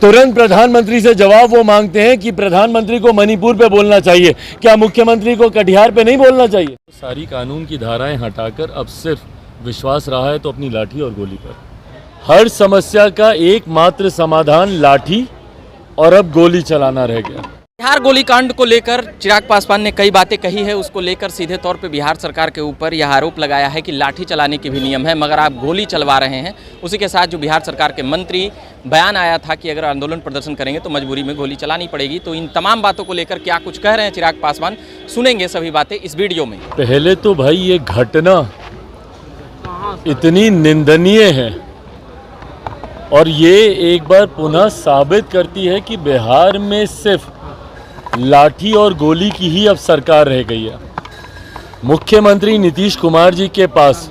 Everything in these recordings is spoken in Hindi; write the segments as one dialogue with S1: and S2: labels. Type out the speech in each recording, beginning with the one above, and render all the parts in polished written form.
S1: तुरंत प्रधानमंत्री से जवाब वो मांगते हैं कि प्रधानमंत्री को मणिपुर पे बोलना चाहिए, क्या मुख्यमंत्री को कटिहार पे नहीं बोलना चाहिए? सारी कानून की धाराएं हटाकर अब सिर्फ विश्वास रहा है तो अपनी लाठी और गोली पर। हर समस्या का एकमात्र समाधान लाठी और अब गोली चलाना रह गया।
S2: बिहार गोलीकांड को लेकर चिराग पासवान ने कई बातें कही है। उसको लेकर सीधे तौर पे बिहार सरकार के ऊपर यह आरोप लगाया है कि लाठी चलाने के भी नियम है, मगर आप गोली चलवा रहे हैं। उसी के साथ जो बिहार सरकार के मंत्री बयान आया था कि अगर आंदोलन प्रदर्शन करेंगे तो मजबूरी में गोली चलानी पड़ेगी। तो इन तमाम बातों को लेकर क्या कुछ कह रहे हैं चिराग पासवान, सुनेंगे सभी बातें इस वीडियो में।
S1: पहले तो भाई ये घटना इतनी निंदनीय है और ये एक बार पुनः साबित करती है कि बिहार में सिर्फ लाठी और गोली की ही अब सरकार रह गई है। मुख्यमंत्री नीतीश कुमार जी के पास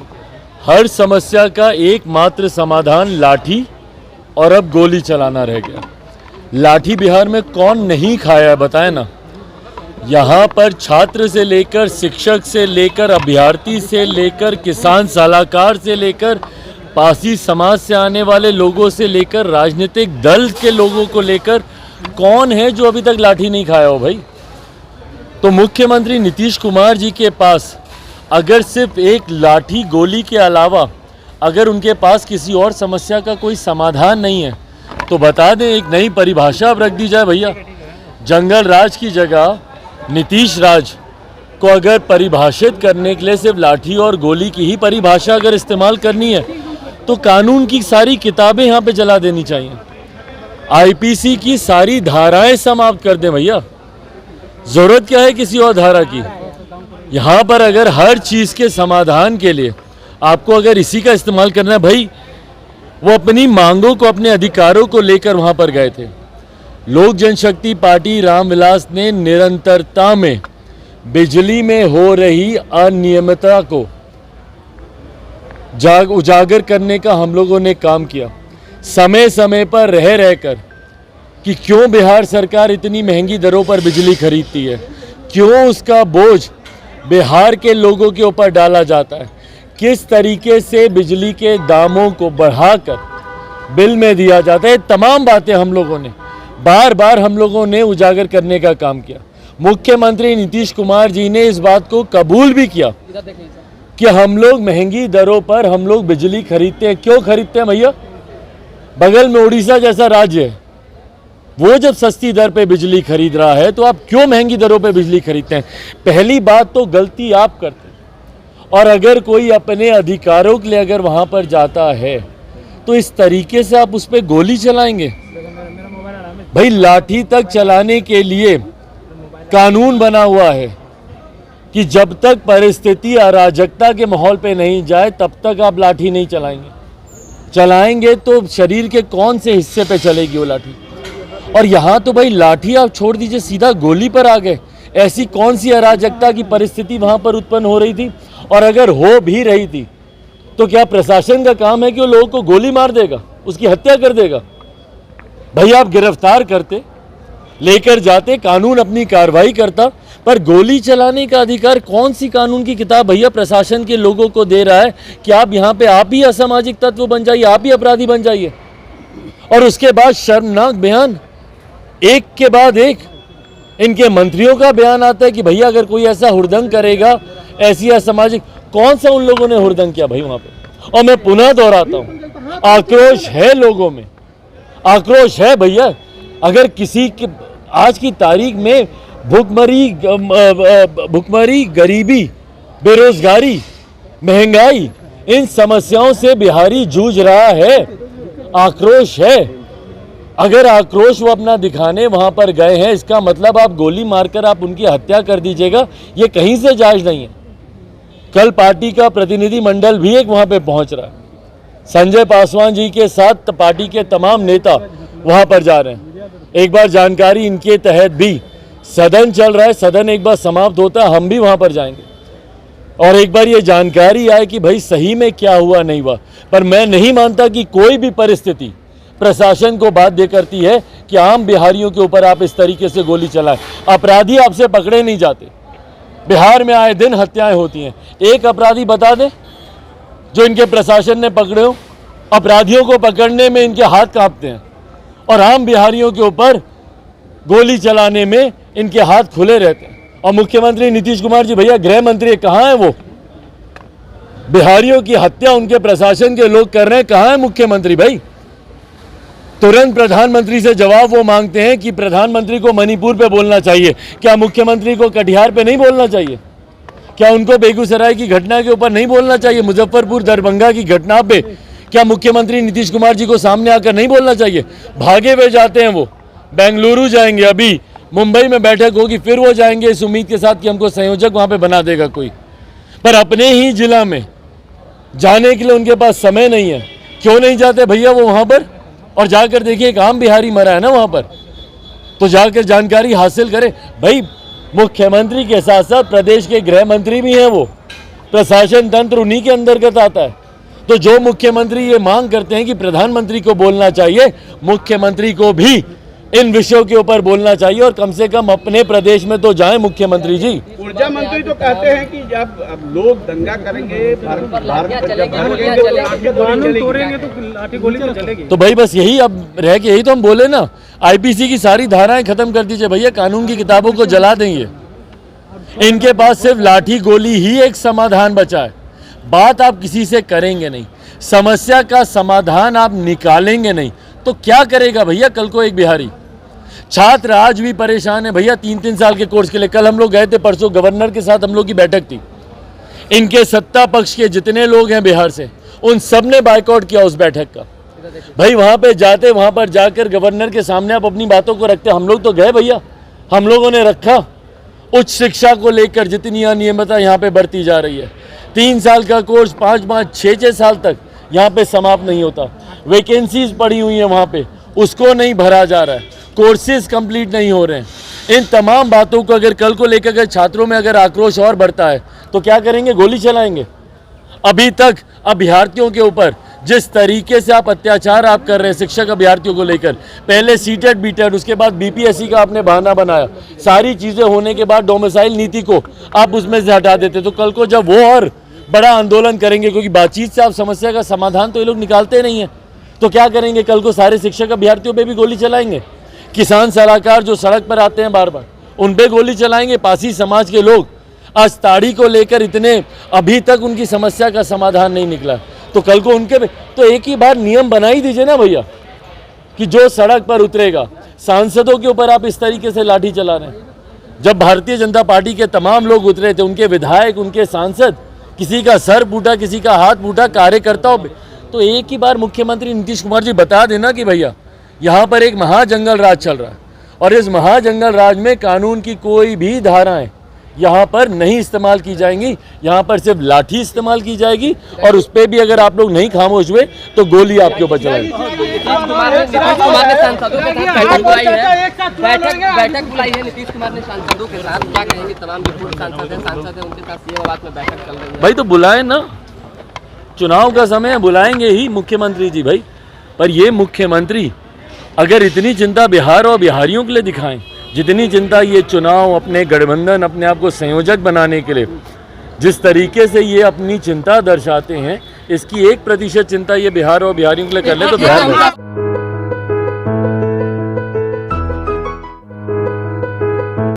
S1: हर समस्या का एकमात्र समाधान लाठी और अब गोली चलाना रह गया। लाठी बिहार में कौन नहीं खाया है बताएं ना। यहाँ पर छात्र से लेकर शिक्षक से लेकर अभ्यर्थी से लेकर किसान सलाहकार से लेकर पासी समाज से आने वाले लोगों से लेकर राजनीतिक दल के लोगों को लेकर कौन है जो अभी तक लाठी नहीं खाया हो भाई? तो मुख्यमंत्री नीतीश कुमार जी के पास अगर सिर्फ एक लाठी गोली के अलावा अगर उनके पास किसी और समस्या का कोई समाधान नहीं है तो बता दें, एक नई परिभाषा अब रख दी जाए भैया। जंगल राज की जगह नीतीश राज को अगर परिभाषित करने के लिए सिर्फ लाठी और गोली की ही परिभाषा अगर इस्तेमाल करनी है तो कानून की सारी किताबें यहाँ पे जला देनी चाहिए। आईपीसी की सारी धाराएं समाप्त कर दें भैया। जरूरत क्या है किसी और धारा की? यहाँ पर अगर हर चीज के समाधान के लिए आपको अगर इसी का इस्तेमाल करना है भाई, वो अपनी मांगों को अपने अधिकारों को लेकर वहां पर गए थे। लोक जनशक्ति पार्टी रामविलास ने निरंतरता में बिजली में हो रही अनियमितता को उजागर करने का हम लोगों ने काम किया, समय समय पर रह रहकर कि क्यों बिहार सरकार इतनी महंगी दरों पर बिजली खरीदती है, क्यों उसका बोझ बिहार के लोगों के ऊपर डाला जाता है, किस तरीके से बिजली के दामों को बढ़ाकर बिल में दिया जाता है। तमाम बातें हम लोगों ने बार बार उजागर करने का काम किया। मुख्यमंत्री नीतीश कुमार जी ने इस बात को कबूल भी किया कि हम लोग महंगी दरों पर हम लोग बिजली खरीदते हैं। क्यों खरीदते हैं भैया? बगल में उड़ीसा जैसा राज्य है, वो जब सस्ती दर पे बिजली खरीद रहा है तो आप क्यों महंगी दरों पे बिजली खरीदते हैं? पहली बात तो गलती आप करते हैं। और अगर कोई अपने अधिकारों के लिए अगर वहां पर जाता है तो इस तरीके से आप उस पर गोली चलाएंगे? भाई लाठी तक चलाने के लिए कानून बना हुआ है कि जब तक परिस्थिति अराजकता के माहौल पे नहीं जाए तब तक आप लाठी नहीं चलाएंगे तो शरीर के कौन से हिस्से पे चलेगी वो लाठी? और यहाँ तो भाई लाठी आप छोड़ दीजिए, सीधा गोली पर आ गए। ऐसी कौन सी अराजकता की परिस्थिति वहां पर उत्पन्न हो रही थी? और अगर हो भी रही थी तो क्या प्रशासन का काम है कि वो लोगों को गोली मार देगा, उसकी हत्या कर देगा? भाई आप गिरफ्तार करते, लेकर जाते, कानून अपनी कार्रवाई करता, पर गोली चलाने का अधिकार कौन सी कानून की किताब भैया प्रशासन के लोगों को दे रहा है कि आप यहाँ पे आप ही असामाजिक तत्व बन जाइए, आप ही अपराधी बन जाइए? और उसके बाद शर्मनाक बयान एक के बाद एक इनके मंत्रियों का बयान आता है कि भैया अगर कोई ऐसा हुड़दंग करेगा, ऐसी असामाजिक, कौन सा उन लोगों ने हुड़दंग किया भाई वहां पे? और मैं पुनः दोहराता हूं, आक्रोश है लोगों में, आक्रोश है भैया। अगर किसी के आज की तारीख में भुखमरी, गरीबी, बेरोजगारी, महंगाई, इन समस्याओं से बिहारी जूझ रहा है, आक्रोश है। अगर आक्रोश वो अपना दिखाने वहां पर गए हैं, इसका मतलब आप गोली मारकर आप उनकी हत्या कर दीजिएगा, ये कहीं से जायज नहीं है। कल पार्टी का प्रतिनिधि मंडल भी एक वहां पे पहुंच रहा है, संजय पासवान जी के साथ पार्टी के तमाम नेता वहां पर जा रहे हैं। एक बार जानकारी इनके तहत भी सदन चल रहा है, सदन एक बार समाप्त होता है, हम भी वहां पर जाएंगे और एक बार ये जानकारी आए कि भाई सही में क्या हुआ नहीं हुआ। पर मैं नहीं मानता कि कोई भी परिस्थिति प्रशासन को बाध्य करती है कि आम बिहारियों के ऊपर आप इस तरीके से गोली चलाएं। अपराधी आपसे पकड़े नहीं जाते, बिहार में आए दिन हत्याएं होती हैं। एक अपराधी बता दें जो इनके प्रशासन ने पकड़े हो? अपराधियों को पकड़ने में इनके हाथ कांपते हैं और आम बिहारियों के ऊपर गोली चलाने में इनके हाथ खुले रहते हैं। और मुख्यमंत्री नीतीश कुमार जी भैया गृह मंत्री कहाँ है वो? बिहारियों की हत्या उनके प्रशासन के लोग कर रहे हैं, कहाँ है मुख्यमंत्री भाई? तुरंत प्रधानमंत्री से जवाब वो मांगते हैं कि प्रधानमंत्री को मणिपुर पे बोलना चाहिए, क्या मुख्यमंत्री को कटिहार पे नहीं बोलना चाहिए? क्या उनको बेगूसराय की घटना के ऊपर नहीं बोलना चाहिए? मुजफ्फरपुर दरभंगा की घटना पे क्या मुख्यमंत्री नीतीश कुमार जी को सामने आकर नहीं बोलना चाहिए? भागे हुए जाते हैं वो, बेंगलुरु जाएंगे, अभी मुंबई में बैठक होगी, फिर वो जाएंगे इस उम्मीद के साथ कि हमको संयोजक वहां पे बना देगा कोई, पर अपने ही जिला में जाने के लिए उनके पास समय नहीं है। क्यों नहीं जाते भैया वो वहां पर? और जाकर देखिए एक आम बिहारी मरा है ना वहां पर, तो जाकर जानकारी हासिल करें भाई। मुख्यमंत्री के साथ साथ प्रदेश के गृह मंत्री भी हैं, वो प्रशासन तंत्र उन्हीं के अंतर्गत आता है। तो जो मुख्यमंत्री ये मांग करते हैं कि प्रधानमंत्री को बोलना चाहिए, मुख्यमंत्री को भी इन विषयों के ऊपर बोलना चाहिए और कम से कम अपने प्रदेश में तो जाएं मुख्यमंत्री जी।
S3: ऊर्जा मंत्री तो कहते हैं कि जब अब लोग दंगा करेंगे,
S1: तो भाई बस यही अब रह के यही तो हम बोले ना, आईपीसी की सारी धाराएं खत्म कर दीजिए भैया, कानून की किताबों को जला देंगे। इनके पास सिर्फ लाठी गोली ही एक समाधान बचा है। बात आप किसी से करेंगे नहीं, समस्या का समाधान आप निकालेंगे नहीं, तो क्या करेगा भैया कल को एक बिहारी? छात्र आज भी परेशान है भैया 3-3 साल के कोर्स के लिए। कल हम लोग गए थे, परसों गवर्नर के साथ हम लोग की बैठक थी। इनके सत्ता पक्ष के जितने लोग हैं बिहार से, उन सब ने बायकॉट किया उस बैठक का। भाई वहां पे जाते, वहां पर जाकर गवर्नर के सामने आप अपनी बातों को रखते। हम लोग तो गए भैया, हम लोगों ने रखा। उच्च शिक्षा को लेकर जितनी अनियमितता यहाँ पे बढ़ती जा रही है, 3 साल का कोर्स 5-5, 6-6 साल तक यहाँ पे समाप्त नहीं होता। वैकेंसीज पड़ी हुई हैं वहाँ पे, उसको नहीं भरा जा रहा है, कोर्सेज कंप्लीट नहीं हो रहे हैं। इन तमाम बातों को अगर कल को लेकर अगर छात्रों में अगर आक्रोश और बढ़ता है तो क्या करेंगे? गोली चलाएंगे। अभी तक अभ्यर्थियों के ऊपर जिस तरीके से आप अत्याचार आप कर रहे हैं शिक्षक अभ्यर्थियों को लेकर, पहले सीटेट बीटेट, उसके बाद बीपीएससी का आपने बहाना बनाया, सारी चीज़ें होने के बाद डोमिसाइल नीति को आप उसमें से हटा देते, तो कल को जब वो और बड़ा आंदोलन करेंगे, क्योंकि बातचीत से आप समस्या का समाधान तो ये लोग निकालते नहीं हैं, तो क्या करेंगे? कल को सारे शिक्षक अभ्यर्थियों पे भी गोली चलाएंगे। किसान सलाहकार जो सड़क पर आते हैं बार बार, उन पे गोली चलाएंगे। पासी समाज के लोग आज ताड़ी को लेकर इतने, अभी तक उनकी समस्या का समाधान नहीं निकला, तो कल को उनके पे तो एक ही बार नियम बना ही दीजिए ना भैया कि जो सड़क पर उतरेगा, सांसदों के ऊपर आप इस तरीके से लाठी चला रहे हैं। जब भारतीय जनता पार्टी के तमाम लोग उतरे थे, उनके विधायक, उनके सांसद, किसी का सर फूटा, किसी का हाथ फूटा, कार्यकर्ताओं पे, तो एक ही बार मुख्यमंत्री नीतीश कुमार जी बता देना कि भैया यहाँ पर एक महाजंगल राज चल रहा है और इस महाजंगल राज में कानून की कोई भी धाराएं यहाँ पर नहीं इस्तेमाल की जाएंगी, यहाँ पर सिर्फ लाठी इस्तेमाल की जाएगी और उस पर भी अगर आप लोग नहीं खामोश हुए तो गोली आपके ऊपर चलाएगी।
S2: नीतीश कुमार ने सांसदों के साथ बैठक बुलाई है, बैठक बुलाई है नीतीश कुमार ने सांसदों के साथ, क्या कहेंगे? तमाम जो पूर्व सांसद है उनके साथ ये बात में बैठक चल रही है।
S1: भाई तो बुलाए ना, चुनाव का समय है, बुलाएंगे ही मुख्यमंत्री जी भाई। पर ये मुख्यमंत्री अगर इतनी चिंता बिहार और बिहारियों के लिए दिखाएं, जितनी चिंता ये चुनाव, अपने गठबंधन, अपने आप को संयोजक बनाने के लिए जिस तरीके से ये अपनी चिंता दर्शाते हैं, इसकी 1% चिंता ये बिहार और बिहारियों के लिए कर ले तो बिहार